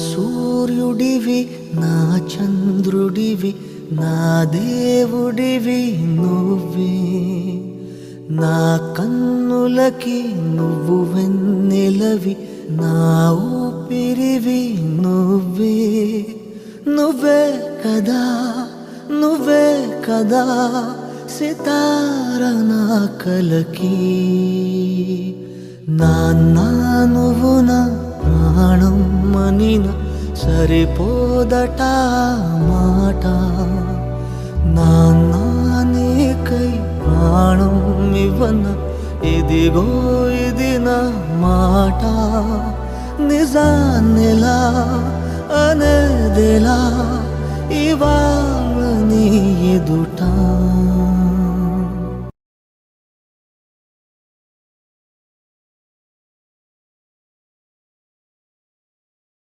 సూర్యుడివి నా చంద్రుడివి నా దేవుడివి నువ్వే నా కన్నులకి నువ్వు వెన్నెలవి నా ఊపిరివి నువ్వే నువ్వే కదా నువ్వే కదా సితార నా కలకి నాన్న నువ్వు నా ప్రాణం మనిన సరిపోదట మాట నాన్న నీకై ప్రాణం ఇవ్వన ఇదిగో ఇది నా మాట నిజాన్నెలా అనేదెలా ఇవాళ నీ ఎదుట